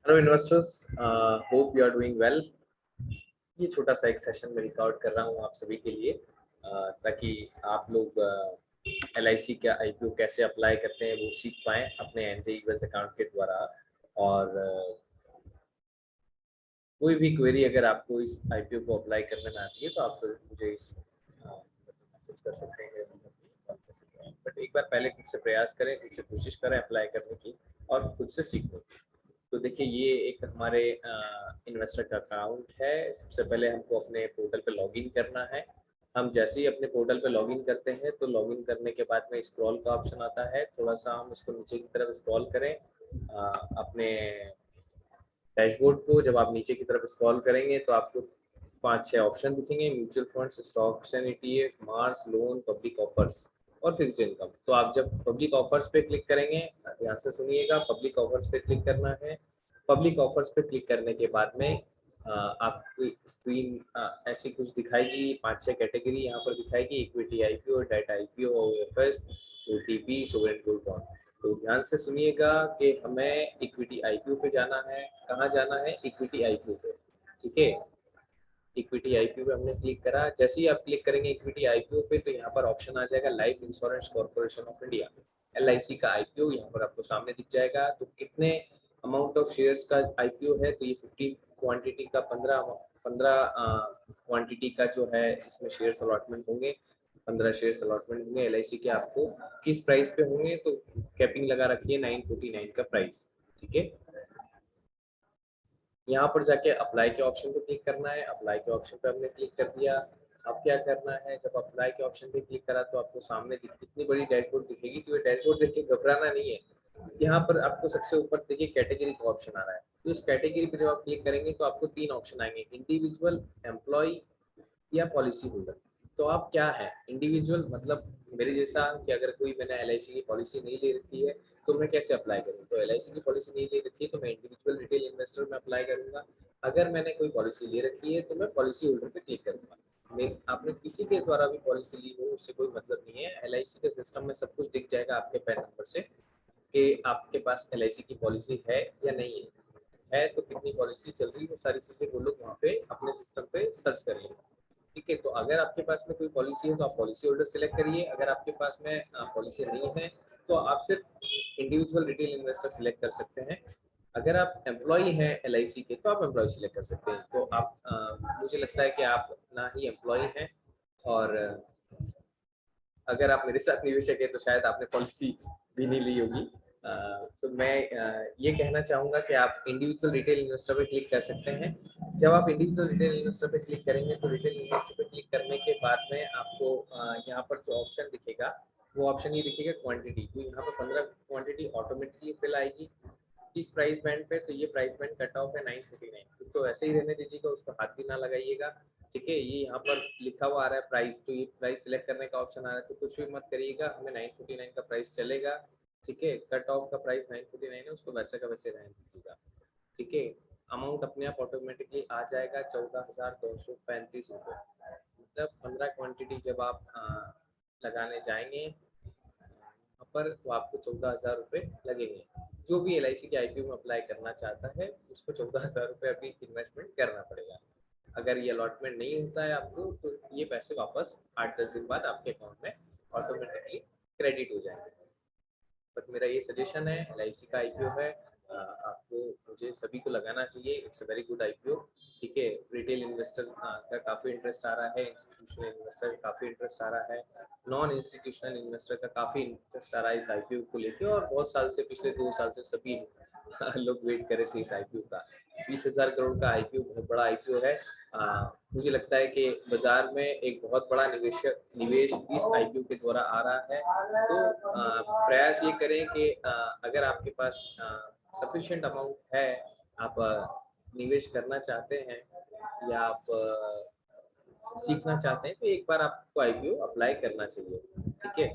Hello investors, hope you are doing well. ये छोटा सा एक सेशन में रिकॉर्ड कर रहा हूँ आप सभी के लिए, ताकि आप लोग LIC का IPO कैसे अप्लाई करते हैं वो सीख पाएँ अपने NJ वेल्थ अकाउंट के द्वारा। और कोई भी क्वेरी अगर आपको इस IPO को अप्लाई करने में आती है तो आप मुझे इस मैसेज कर सकते हैं, कॉल कर सकते हैं। बट एक बार पहले खुद से प्रयास करें, खुद से कोशिश करें अप्लाई करने की और खुद से सीखने की। तो देखिए, ये एक हमारे इन्वेस्टर का अकाउंट है। सबसे पहले हमको अपने पोर्टल पे लॉगिन करना है। हम जैसे ही अपने पोर्टल पे लॉगिन करते हैं तो लॉगिन करने के बाद में स्क्रॉल का ऑप्शन आता है। थोड़ा सा हम इसको नीचे की तरफ स्क्रॉल करें। अपने डैशबोर्ड को जब आप नीचे की तरफ स्क्रॉल करेंगे तो आपको 5-6 ऑप्शन दिखेंगे: mutual funds, stocks and ETF, Mars, loan, public offers और फिक्स्ड इनकम। तो आप जब पब्लिक ऑफर्स पे क्लिक करेंगे, ध्यान से सुनिएगा, पब्लिक ऑफर्स पे क्लिक करना है। पब्लिक ऑफर्स पे क्लिक करने के बाद में आपकी स्क्रीन ऐसी कुछ दिखाएगी। 5-6 कैटेगरी यहाँ पर दिखाएगी: equity IPO, debt IPO, OFS, OTP, sovereign gold bond. तो ध्यान से सुनिएगा कि हमें इक्विटी IPO पे जाना है। कहाँ जाना है? इक्विटी IPO पे। ठीक है, इक्विटी IPO पे हमने क्लिक करा। जैसे ही आप क्लिक करेंगे इक्विटी IPO पे तो यहाँ पर ऑप्शन आ जाएगा life insurance corporation of India, LIC का IPO यहाँ पर आपको सामने दिख जाएगा। तो कितने अमाउंट ऑफ शेयर्स का IPO है? तो ये 50 क्वांटिटी का 15 क्वांटिटी का जो है इसमें शेयर्स अलॉटमेंट होंगे। 15 शेयर्स अलॉटमेंट होंगे LIC के। आपको किस प्राइस पे होंगे? तो कैपिंग लगा रखी है 949 का प्राइस। ठीक है, यहाँ पर जाके अप्लाई के ऑप्शन पे क्लिक करना है। अप्लाई के ऑप्शन पे हमने क्लिक कर दिया। अब क्या करना है? जब अप्लाई के ऑप्शन पे क्लिक करा तो आपको सामने इतनी बड़ी डैशबोर्ड दिखेगी। तो ये डैशबोर्ड देख के घबराना नहीं है। यहाँ पर आपको सबसे ऊपर देखिए कैटेगरी का ऑप्शन आ रहा है। तो इस कैटेगरी पे जब आप क्लिक करेंगे तो आपको 3 ऑप्शन आएंगे: इंडिविजुअल, एम्प्लॉय या पॉलिसी होल्डर। तो आप क्या है? इंडिविजुअल मतलब मेरे जैसा कि अगर कोई मैंने LIC की पॉलिसी नहीं ले रखी है तो मैं कैसे अप्लाई करूँ? तो LIC की पॉलिसी नहीं ले रखी है तो मैं इंडिविजुअल रिटेल इन्वेस्टर में अप्लाई करूंगा। अगर मैंने कोई पॉलिसी ले रखी है तो मैं पॉलिसी होल्डर पे क्लिक करूंगा। आपने किसी के द्वारा भी पॉलिसी ली हो उससे कोई मतलब नहीं है। LIC के सिस्टम में सब कुछ दिख जाएगा आपके पैन नंबर से कि आपके पास LIC की पॉलिसी है या नहीं है तो कितनी पॉलिसी चल रही है, वो सारी चीजें वो लोग वहाँ पे अपने सिस्टम पे सर्च करेंगे। ठीक है, तो अगर आपके पास में कोई पॉलिसी है तो आप पॉलिसी होल्डर सिलेक्ट करिए। अगर आपके पास में पॉलिसी नहीं है तो आप सिर्फ इंडिविजुअल रिटेल इन्वेस्टर सिलेक्ट कर सकते हैं। अगर आप एम्प्लॉय हैं LIC के तो आप एम्प्लॉय सिलेक्ट कर सकते हैं। तो आप मुझे लगता है कि आप ना ही एम्प्लॉय हैं, और अगर आप मेरे साथ निवेशक है तो शायद आपने पॉलिसी भी नहीं ली होगी। तो मैं ये कहना चाहूँगा कि आप इंडिविजुअल रिटेल इन्वेस्टर पे क्लिक कर सकते हैं। जब आप इंडिविजुअल रिटेल इन्वेस्टर पे क्लिक करेंगे तो रिटेल इन्वेस्टर पे क्लिक करने के बाद में आपको यहाँ पर जो ऑप्शन दिखेगा वो ऑप्शन ये दिखेगा क्वांटिटी। तो यहाँ पर 15 क्वांटिटी ऑटोमेटिकली फिल आएगी इस प्राइस बैंड पे। तो ये प्राइस बैंड कट ऑफ है 949, तो ऐसे ही रहने दीजिएगा, उसको हाथ भी ना लगाइएगा। ठीक है, ये यहाँ पर लिखा हुआ आ रहा है प्राइस, तो ये प्राइस सिलेक्ट करने का ऑप्शन आ रहा है तो कुछ भी मत करिएगा, हमें 949 का प्राइस चलेगा। ठीक है, कट ऑफ का प्राइस 949 है, उसको वैसे का वैसे रहने दीजिएगा। ठीक है, अमाउंट अपने आप ऑटोमेटिकली आ जाएगा 14,235 रुपये। मतलब 15 क्वांटिटी जब आप लगाने जाएंगे यहाँ पर तो आपको 14,000 रुपये लगेंगे। जो भी LIC के IPO में अप्लाई करना चाहता है उसको 14,000 रुपये अभी इन्वेस्टमेंट करना पड़ेगा। अगर ये अलॉटमेंट नहीं होता है आपको तो ये पैसे वापस 8-10 दिन बाद आपके अकाउंट में ऑटोमेटिकली क्रेडिट हो जाएंगे। बट मेरा ये सजेशन है, LIC का IPO है, आपको मुझे सभी को लगाना चाहिए। It's a very good IPO। ठीक है, रिटेल इन्वेस्टर का काफ़ी इंटरेस्ट आ रहा है, इंस्टीट्यूशनल इन्वेस्टर का काफ़ी इंटरेस्ट आ रहा है, नॉन इंस्टीट्यूशनल इन्वेस्टर का काफ़ी इंटरेस्ट आ रहा है इस IPO को लेके। और बहुत साल से, पिछले 2 साल से सभी लोग वेट कर रहे थे इस IPO का। 20,000 करोड़ का IPO बहुत बड़ा IPO है। मुझे लगता है कि बाजार में एक बहुत बड़ा निवेश इस IPO के द्वारा आ रहा है। तो प्रयास ये करें कि अगर आपके पास सफिशिएंट अमाउंट है, आप निवेश करना चाहते हैं या आप सीखना चाहते हैं तो एक बार आपको IPO अप्लाई करना चाहिए। ठीक है,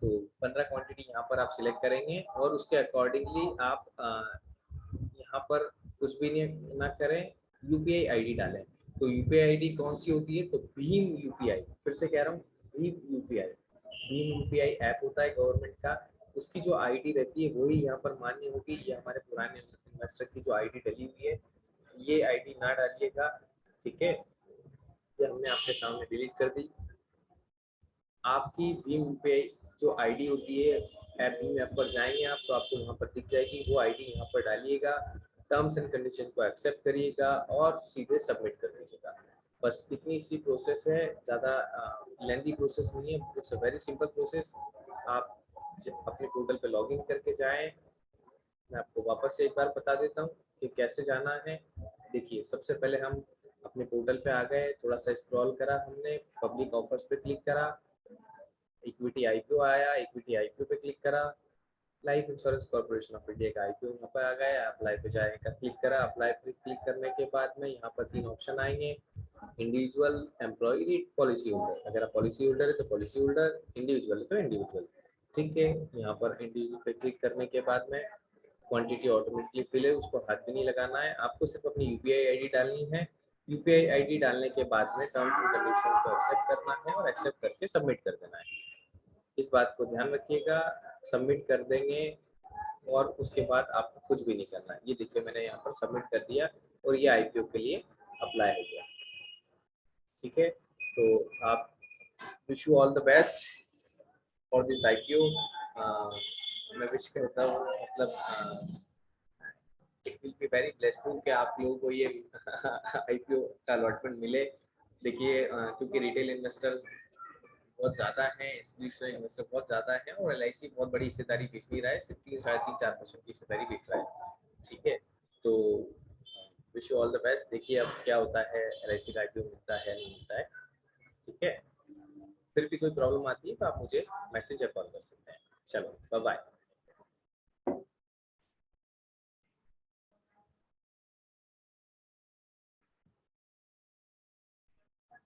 तो 15 क्वांटिटी यहाँ पर आप सिलेक्ट करेंगे और उसके अकॉर्डिंगली आप यहाँ पर कुछ भी नहीं ना करें, UPI ID डालें। तो UPI ID कौन सी होती है? तो भीम UPI, फिर से कह रहा हूँ, Bhim UPI। Bhim UPI app होता है गवर्नमेंट का, उसकी जो आईडी रहती है वही यहाँ पर मान्य होगी। ये हमारे पुराने इन्वेस्टर की जो आईडी डली हुई है, ये आईडी ना डालिएगा, ठीक है। ये हमने आपके सामने डिलीट कर दी। आपकी भीम यूपीआई जो आईडी होती है, ऐप भीम ऐप पर जाएंगे आप तो आपको वहाँ पर दिख जाएगी, वो आईडी यहाँ पर डालिएगा, टर्म्स एंड कंडीशन को एक्सेप्ट करिएगा और सीधे सबमिट कर दीजिएगा। बस इतनी सी प्रोसेस है, ज़्यादा लेंदी प्रोसेस नहीं है, it's a very simple process. आप अपने पोर्टल पे लॉगिन करके जाएं। मैं आपको वापस से एक बार बता देता हूँ कि कैसे जाना है। देखिए, सबसे पहले हम अपने पोर्टल पे आ गए, थोड़ा सा स्क्रॉल करा हमने, पब्लिक ऑफर्स पे क्लिक करा, इक्विटी आईपीओ आया, इक्विटी आईपीओ पे क्लिक करा, life insurance corporation of India का आईपीओ यहाँ पर आ गया, अप्लाई पे जाएगा, क्लिक करा, अप्लाई पे क्लिक करने के बाद में यहाँ पर 3 ऑप्शन आएंगे, इंडिविजुअल, एम्प्लॉय, पॉलिसी होल्डर। अगर आप पॉलिसी होल्डर है तो पॉलिसी होल्डर, इंडिविजुअल है तो इंडिविजुअल, ठीक है। यहाँ पर इंडिविजुअल पे क्लिक करने के बाद में क्वांटिटी ऑटोमेटिकली फिल है, उसको हाथ भी नहीं लगाना है, आपको सिर्फ अपनी यूपीआई आईडी डालनी है। यूपीआई आईडी डालने के बाद में टर्म्स एंड कंडीशंस को एक्सेप्ट करना है और एक्सेप्ट करके सबमिट कर देना है। इस बात को ध्यान रखिएगा, सबमिट कर देंगे और उसके बाद आपको कुछ भी नहीं करना है। ये देखिए, मैंने यहाँ पर सबमिट कर दिया और ये आईपीओ के लिए अप्लाई हो गया, ठीक है। तो आप, wish you all the best for this IPO. मैं विश करता हूँ, मतलब it will be very blessful कि आप लोगों को ये आईपीओ का अलॉटमेंट मिले। देखिए, क्योंकि रिटेल इन्वेस्टर्स बहुत ज़्यादा है, इंस्टीट्यूशनल इन्वेस्टर बहुत ज़्यादा है और एलआईसी बहुत बड़ी हिस्सेदारी बेच नहीं रहा है, सिर्फ 3, 3.5, 4% की हिस्सेदारी बेच रहा है, ठीक है। तो wish you all the best. देखिए अब क्या होता है, एलआईसी का आईपीओ मिलता है नहीं मिलता है, ठीक है। फिर भी कोई प्रॉब्लम आती है तो आप मुझे मैसेज या कॉल कर सकते हैं। चलो, बाय बाय।